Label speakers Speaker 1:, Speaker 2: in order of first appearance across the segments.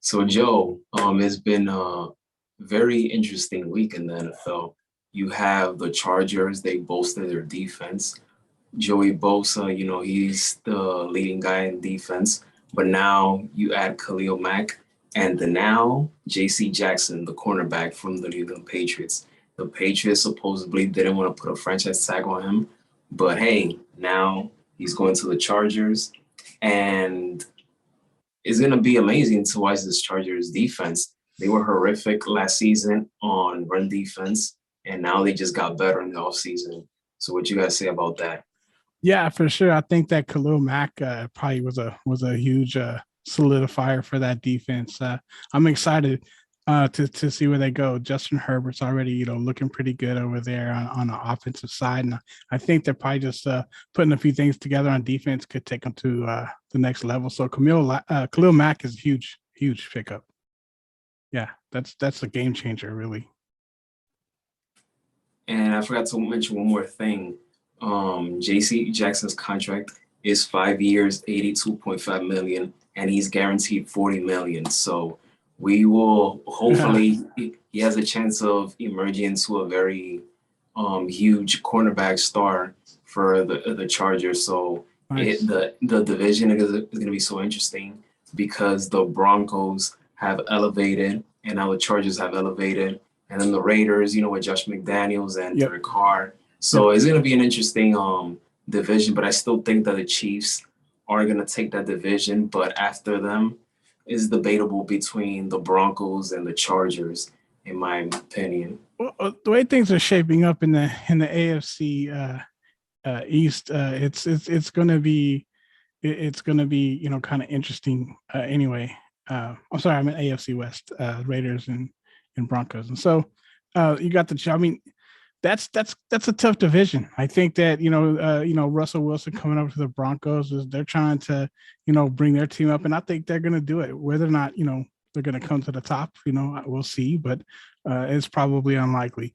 Speaker 1: So Joe, it's been a very interesting week in the NFL. You have the Chargers, they bolstered their defense. Joey Bosa, he's the leading guy in defense. But now you add Khalil Mack and now J.C. Jackson, the cornerback from the New England Patriots. The Patriots supposedly didn't want to put a franchise tag on him, but hey, now he's going to the Chargers, and it's going to be amazing to watch this Chargers defense. They were horrific last season on run defense, and now they just got better in the offseason. So what you guys say about that?
Speaker 2: Yeah, for sure. I think that Khalil Mack probably was a huge solidifier for that defense. I'm excited to see where they go. Justin Herbert's already looking pretty good over there on the offensive side, and I think they're probably just putting a few things together on defense could take them to the next level. So Khalil Mack is a huge pickup. Yeah, that's a game changer, really.
Speaker 1: And I forgot to mention one more thing. JC Jackson's contract is 5 years, 82.5 million, and he's guaranteed 40 million. So we will hopefully he has a chance of emerging into a very huge cornerback star for the Chargers. So
Speaker 2: Nice.
Speaker 1: the division is going to be so interesting because the Broncos have elevated and now the Chargers have elevated. And then the Raiders, with Josh McDaniels and Derek Carr. So it's going to be an interesting division, but I still think that the Chiefs are going to take that division. But after them is debatable between the Broncos and the Chargers, in my opinion.
Speaker 2: Well, the way things are shaping up in the AFC East, it's going to be kind of interesting anyway. I'm sorry, I'm in AFC West, Raiders and Broncos, and so you got the. I mean, that's a tough division. I think that Russell Wilson coming over to the Broncos they're trying to bring their team up, and I think they're going to do it. Whether or not they're going to come to the top, we'll see, but it's probably unlikely.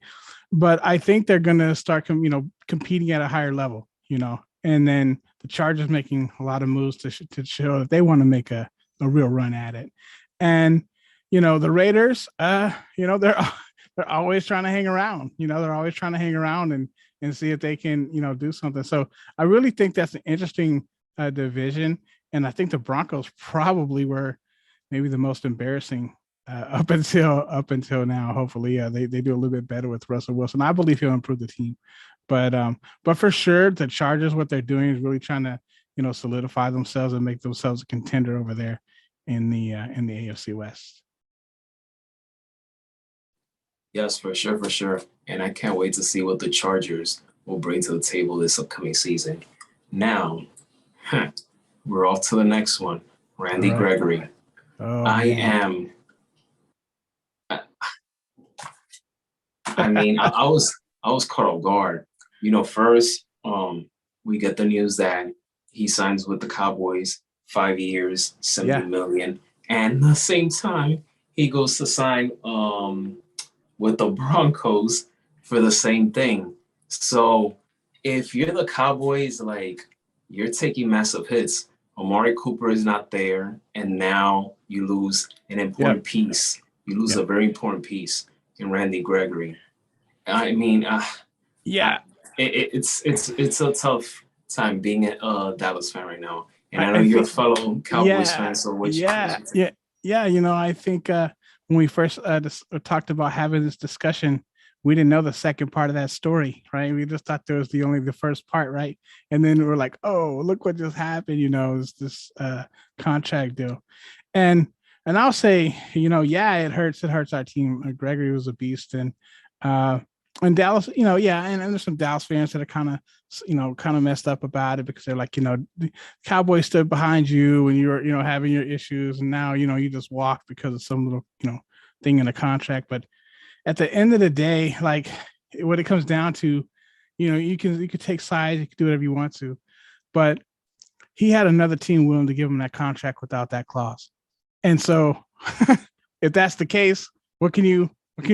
Speaker 2: But I think they're going to start competing at a higher level, and then the Chargers making a lot of moves to show that they want to make a real run at it, and the Raiders, they're always trying to hang around. They're always trying to hang around and see if they can, do something. So I really think that's an interesting division. And I think the Broncos probably were maybe the most embarrassing up until now. Hopefully, they do a little bit better with Russell Wilson. I believe he'll improve the team. But for sure, the Chargers, what they're doing is really trying to, solidify themselves and make themselves a contender over there in the AFC West.
Speaker 1: Yes, for sure, for sure. And I can't wait to see what the Chargers will bring to the table this upcoming season. Now, we're off to the next one. Randy Gregory.
Speaker 2: Oh,
Speaker 1: I was caught off guard. First, we get the news that he signs with the Cowboys, 5 years, 70 million. And at the same time, he goes to sign with the Broncos for the same thing. So if you're the Cowboys, you're taking massive hits. Amari Cooper is not there, and now you lose an important piece. You lose a very important piece in Randy Gregory. I mean, it's a tough time being a Dallas fan right now. And I know you're a fellow Cowboys fan, so what you
Speaker 2: I think when we first talked about having this discussion, we didn't know the second part of that story, right? We just thought there was the first part, right? And then we were like, oh, look what just happened, it's this contract deal. And I'll say, it hurts our team. Gregory was a beast. And Dallas, and there's some Dallas fans that are kind of messed up about it because they're like, the Cowboys stood behind you when you were, having your issues, and now, you just walk because of some little, thing in the contract. But at the end of the day, what it comes down to, you can take sides, you can do whatever you want to, but he had another team willing to give him that contract without that clause. And so if that's the case, what can you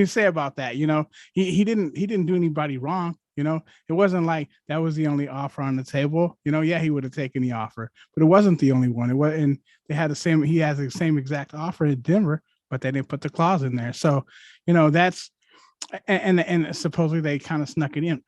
Speaker 2: say about that? He didn't do anybody wrong. You know, it wasn't like that was the only offer on the table. You know, yeah, he would have taken the offer, but it wasn't the only one. It was, and they had the same. He has the same exact offer in Denver, but they didn't put the clause in there. So, you know, that's and supposedly they kind of snuck it in.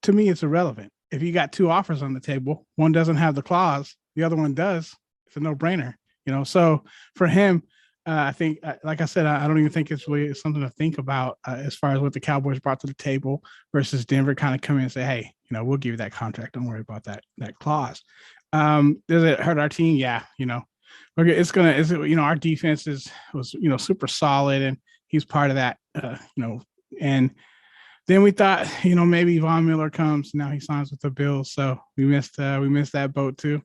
Speaker 2: To me, it's irrelevant. If you got two offers on the table, one doesn't have the clause, the other one does. It's a no-brainer, you know. So for him, I think, like I said, I don't even think it's really something to think about as far as what the Cowboys brought to the table versus Denver kind of come in and say, hey, you know, we'll give you that contract. Don't worry about that clause. Does it hurt our team? Yeah, you know, it's gonna. You know, our defense was super solid, and he's part of that. You know, and then we thought, you know, maybe Von Miller comes. Now he signs with the Bills, so we missed that boat too.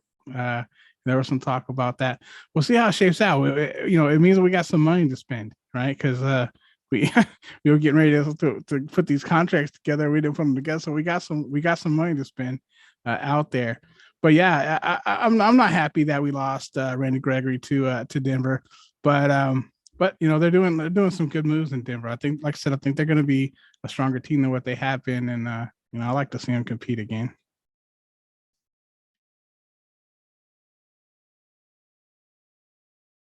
Speaker 2: There was some talk about that. We'll see how it shapes out. You know, it means we got some money to spend, right? Because we we were getting ready to put these contracts together. We didn't put them together, so we got some money to spend out there. But yeah, I'm not happy that we lost Randy Gregory to Denver, but you know they're doing some good moves in Denver. I think, like I said, I think they're going to be a stronger team than what they have been, and you know I like to see them compete again.